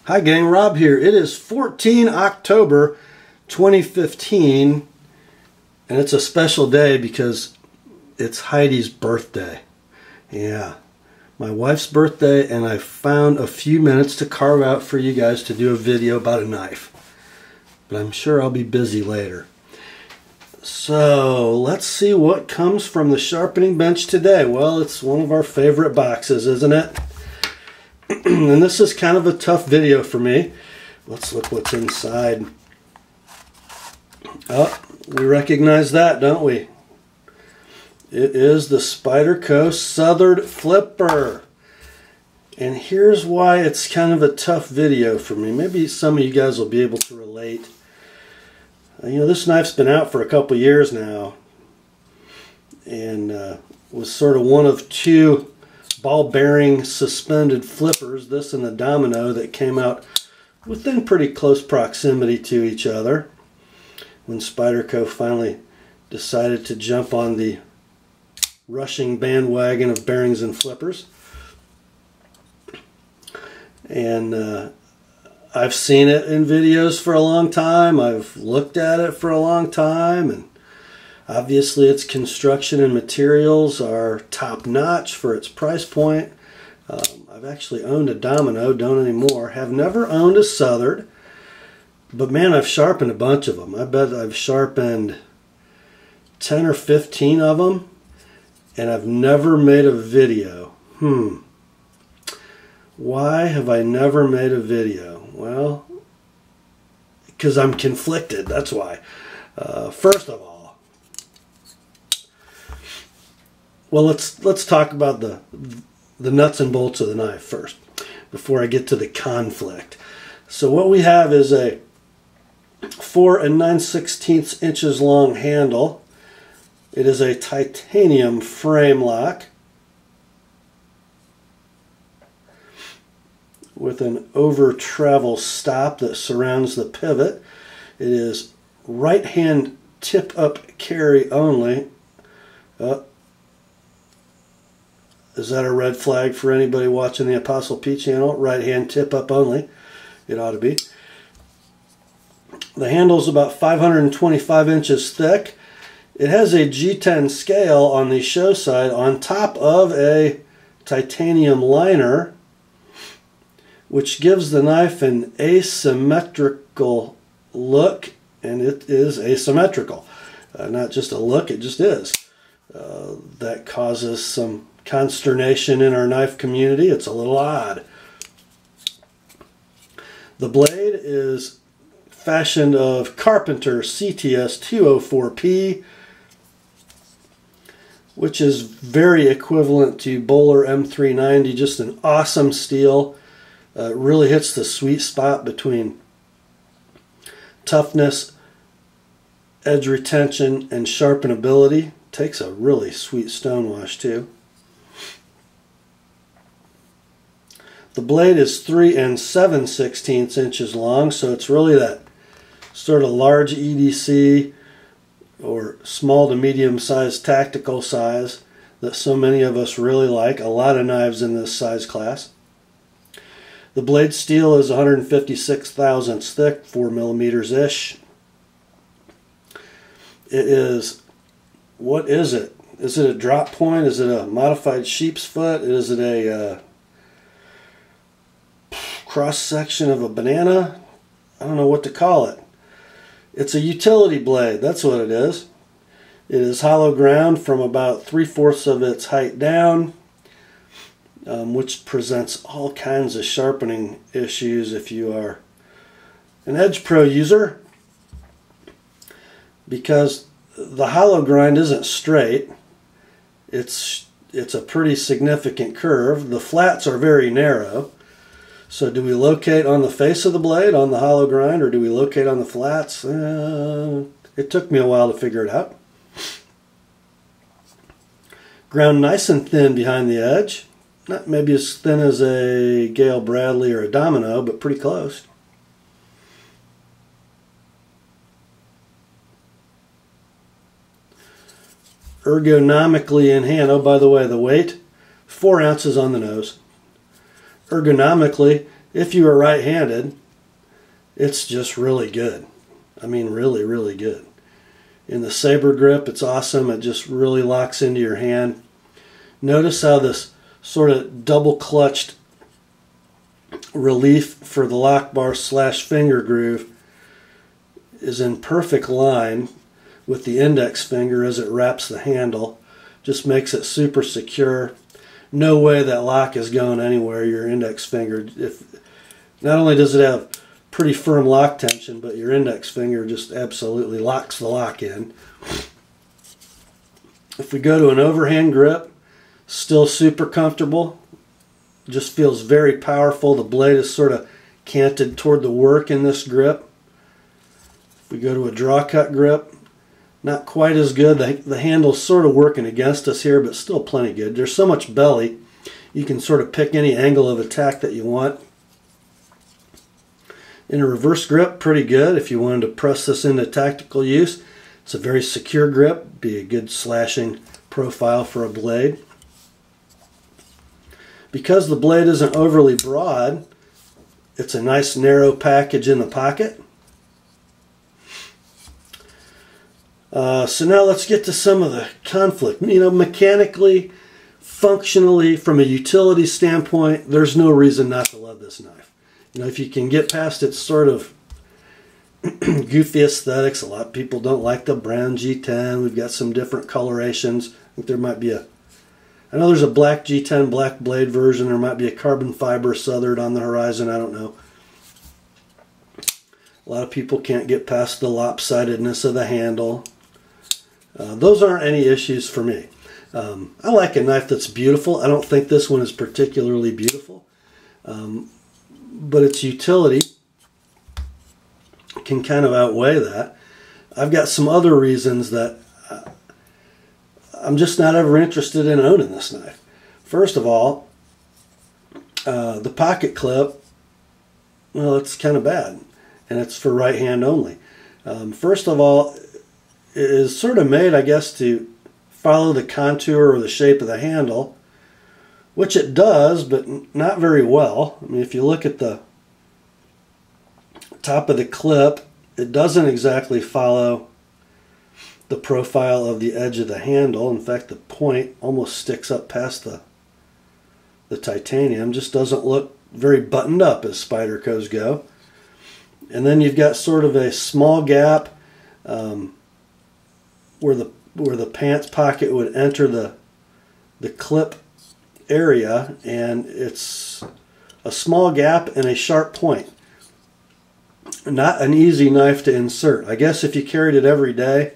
Hi gang, Rob here. It is 14 October 2015 and it's a special day because it's Heidi's birthday. Yeah, my wife's birthday, and I found a few minutes to carve out for you guys to do a video about a knife. But I'm sure I'll be busy later. So let's see what comes from the sharpening bench today. Well, it's one of our favorite boxes, isn't it? And this is kind of a tough video for me. Let's look what's inside. Oh, we recognize that, don't we? It is the Spyderco Southard Flipper. And here's why it's kind of a tough video for me. Maybe some of you guys will be able to relate. You know, this knife's been out for a couple years now. And was sort of one of two ball bearing suspended flippers, this and the Domino, that came out within pretty close proximity to each other when Spyderco finally decided to jump on the rushing bandwagon of bearings and flippers. And I've seen it in videos for a long time. I've looked at it for a long time, and obviously its construction and materials are top-notch for its price point. I've actually owned a Domino, don't anymore. Have never owned a Southard, but man, I've sharpened a bunch of them. I bet I've sharpened 10 or 15 of them, and I've never made a video. Why have I never made a video? Well, because I'm conflicted, that's why. First of all, well, let's talk about the nuts and bolts of the knife first before I get to the conflict. So what we have is a 4 9/16 inches long handle. It is a titanium frame lock with an over travel stop that surrounds the pivot. It is right hand tip up carry only. Is that a red flag for anybody watching the TheApostleP channel? Right hand tip up only. It ought to be. The handle is about 525 inches thick. It has a G10 scale on the show side on top of a titanium liner, which gives the knife an asymmetrical look, and it is asymmetrical. Not just a look, it just is. That causes some consternation in our knife community. It's a little odd. The blade is fashioned of Carpenter CTS 204P, which is very equivalent to Bowler M390, just an awesome steel. It really hits the sweet spot between toughness, edge retention, and sharpenability. Takes a really sweet stonewash too. The blade is 3 7/16 inches long, so it's really that sort of large EDC or small to medium sized tactical size that so many of us really like. A lot of knives in this size class. The blade steel is 156 thousandths thick, 4 millimeters-ish. It is, what is it? Is it a drop point? Is it a modified sheep's foot? Is it a cross-section of a banana? I don't know what to call it. It's a utility blade, that's what it is. It is hollow ground from about 3/4 of its height down, which presents all kinds of sharpening issues if you are an Edge Pro user, because the hollow grind isn't straight. It's a pretty significant curve. The flats are very narrow. So do we locate on the face of the blade on the hollow grind, or do we locate on the flats? It took me a while to figure it out. Ground nice and thin behind the edge. Not maybe as thin as a Gale Bradley or a Domino, but pretty close. Ergonomically in hand. Oh, by the way, the weight, 4 ounces on the nose. Ergonomically, if you are right-handed, it's just really good. I mean, really, really good. In the saber grip, it's awesome. It just really locks into your hand. Notice how this sort of double clutched relief for the lock bar / finger groove is in perfect line with the index finger as it wraps the handle. Just makes it super secure. No way that lock is going anywhere, your index finger. Not only does it have pretty firm lock tension, but your index finger just absolutely locks the lock in. If we go to an overhand grip, still super comfortable. Just feels very powerful. The blade is sort of canted toward the work in this grip. If we go to a draw cut grip, not quite as good. The handle's sort of working against us here, but still plenty good. There's so much belly, you can sort of pick any angle of attack that you want. In a reverse grip, pretty good if you wanted to press this into tactical use. It's a very secure grip, be a good slashing profile for a blade. Because the blade isn't overly broad, it's a nice narrow package in the pocket. So now let's get to some of the conflict. You know, mechanically, functionally, from a utility standpoint, there's no reason not to love this knife. You know, if you can get past its sort of goofy aesthetics, a lot of people don't like the brown G10. We've got some different colorations. I think there might be I know there's a black G10 black blade version. There might be a carbon fiber Southard on the horizon. I don't know. A lot of people can't get past the lopsidedness of the handle. Those aren't any issues for me. I like a knife that's beautiful. I don't think this one is particularly beautiful. But its utility can kind of outweigh that. I've got some other reasons that I'm just not ever interested in owning this knife. First of all, the pocket clip, well, it's kind of bad, and it's for right hand only. First of all, it is sort of made, I guess, to follow the contour or the shape of the handle, which it does, but not very well. I mean, if you look at the top of the clip, it doesn't exactly follow the profile of the edge of the handle. In fact, the point almost sticks up past the titanium. Just doesn't look very buttoned up as Spydercos go. And then you've got sort of a small gap where the pants pocket would enter the clip area, and it's a small gap and a sharp point. Not an easy knife to insert. I guess if you carried it every day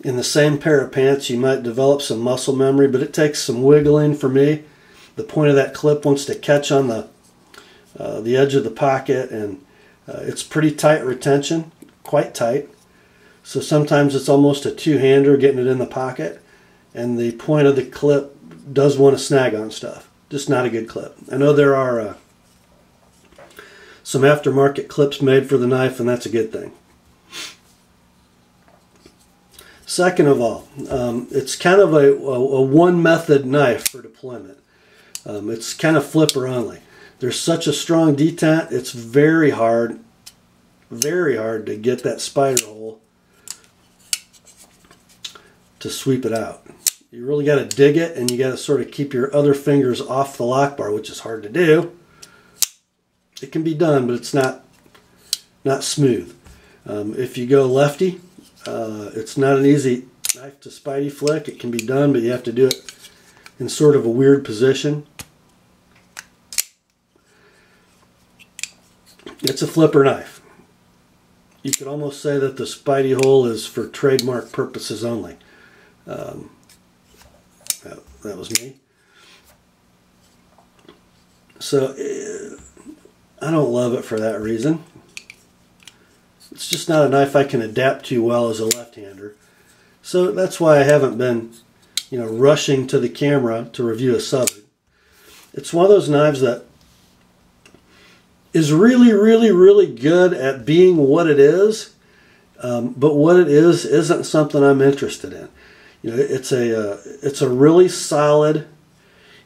in the same pair of pants, you might develop some muscle memory, but it takes some wiggling for me. The point of that clip wants to catch on the edge of the pocket, and it's pretty tight retention, quite tight. So sometimes it's almost a two-hander getting it in the pocket, and the point of the clip does want to snag on stuff. Just not a good clip. I know there are some aftermarket clips made for the knife, and that's a good thing. Second of all, it's kind of a one-method knife for deployment. It's kind of flipper only. There's such a strong detent, it's very hard to get that spider hole to sweep it out. You really got to dig it, and you got to sort of keep your other fingers off the lock bar, which is hard to do. It can be done, but it's not smooth. If you go lefty, it's not an easy knife to Spidey flick. It can be done, but you have to do it in sort of a weird position. It's a flipper knife. You could almost say that the Spidey hole is for trademark purposes only. That was me. So I don't love it for that reason. It's just not a knife I can adapt to well as a left-hander. So that's why I haven't been, rushing to the camera to review a Southard. It's one of those knives that is really, really, really good at being what it is, but what it is isn't something I'm interested in. It's a really solid,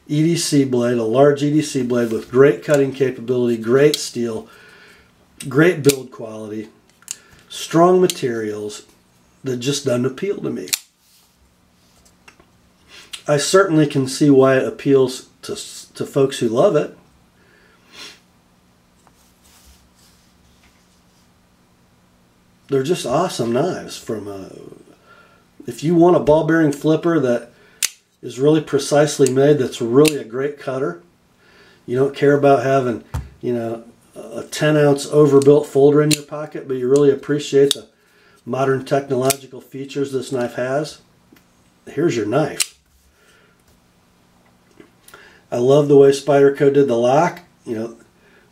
EDC blade, a large EDC blade with great cutting capability, great steel, great build quality, strong materials that just doesn't appeal to me. I certainly can see why it appeals to folks who love it. They're just awesome knives. If you want a ball bearing flipper that is really precisely made, that's really a great cutter, you don't care about having, you know, a 10-ounce overbuilt folder in your pocket, but you really appreciate the modern technological features this knife has, here's your knife. I love the way Spyderco did the lock. You know,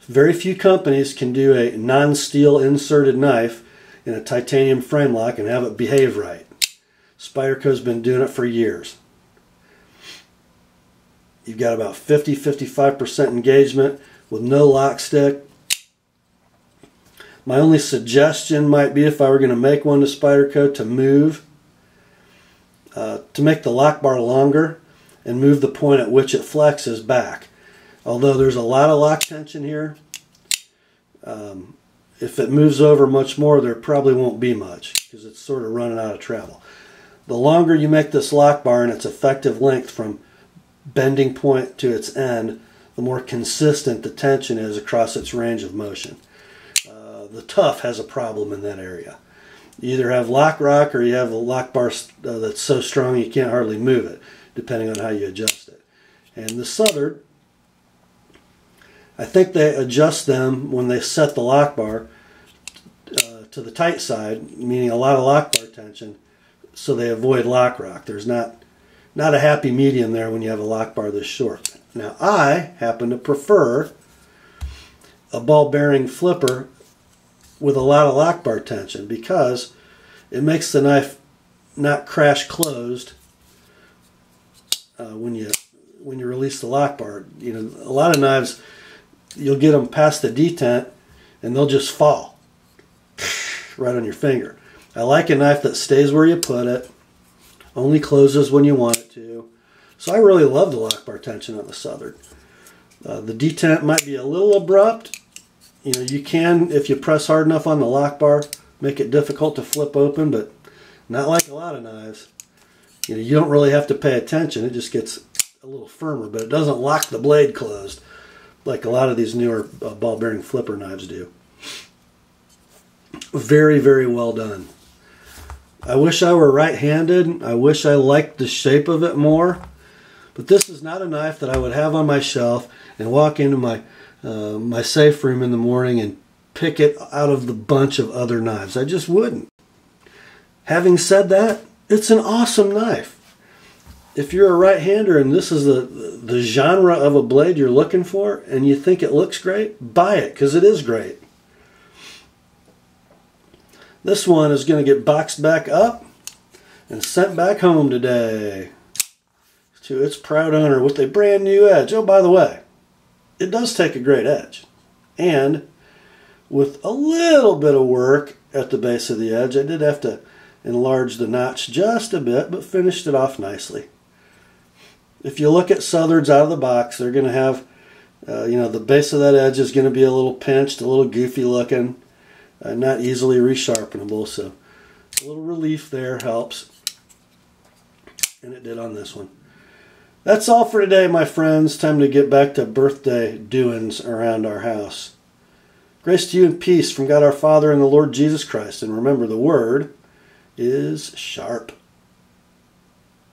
very few companies can do a non-steel inserted knife in a titanium frame lock and have it behave right. Spyderco's been doing it for years. You've got about 50-55% engagement with no lock stick. My only suggestion might be, if I were going to make one to Spyderco, to move, to make the lock bar longer and move the point at which it flexes back. Although there's a lot of lock tension here, if it moves over much more, there probably won't be much because it's sort of running out of travel. The longer you make this lock bar and its effective length from bending point to its end, the more consistent the tension is across its range of motion. The Tough has a problem in that area. You either have lock rock or you have a lock bar that's so strong you can't hardly move it, depending on how you adjust it. And the Southard, I think they adjust them when they set the lock bar to the tight side, meaning a lot of lock bar tension, so they avoid lock rock. There's not a happy medium there when you have a lock bar this short. Now, I happen to prefer a ball bearing flipper with a lot of lock bar tension because it makes the knife not crash closed when you release the lock bar. You know, a lot of knives, you'll get them past the detent and they'll just fall right on your finger. I like a knife that stays where you put it, only closes when you want it to. So I really love the lock bar tension on the Southard. The detent might be a little abrupt. You know, you can, if you press hard enough on the lock bar, make it difficult to flip open, but not like a lot of knives. You know, you don't really have to pay attention. It just gets a little firmer, but it doesn't lock the blade closed like a lot of these newer ball bearing flipper knives do. Very, very well done. I wish I were right-handed. I wish I liked the shape of it more, but this is not a knife that I would have on my shelf and walk into my my safe room in the morning and pick it out of the bunch of other knives. I just wouldn't. Having said that, it's an awesome knife. If you're a right-hander and this is the genre of a blade you're looking for and you think it looks great, buy it because it is great. This one is going to get boxed back up and sent back home today to its proud owner with a brand new edge. Oh, by the way, it does take a great edge. And with a little bit of work at the base of the edge, I did have to enlarge the notch just a bit, but finished it off nicely. If you look at Southards out of the box, they're going to have, you know, the base of that edge is going to be a little pinched, a little goofy looking, not easily resharpenable, so a little relief there helps. And it did on this one. That's all for today, my friends. Time to get back to birthday doings around our house. Grace to you and peace from God our Father and the Lord Jesus Christ. And remember, the word is sharp.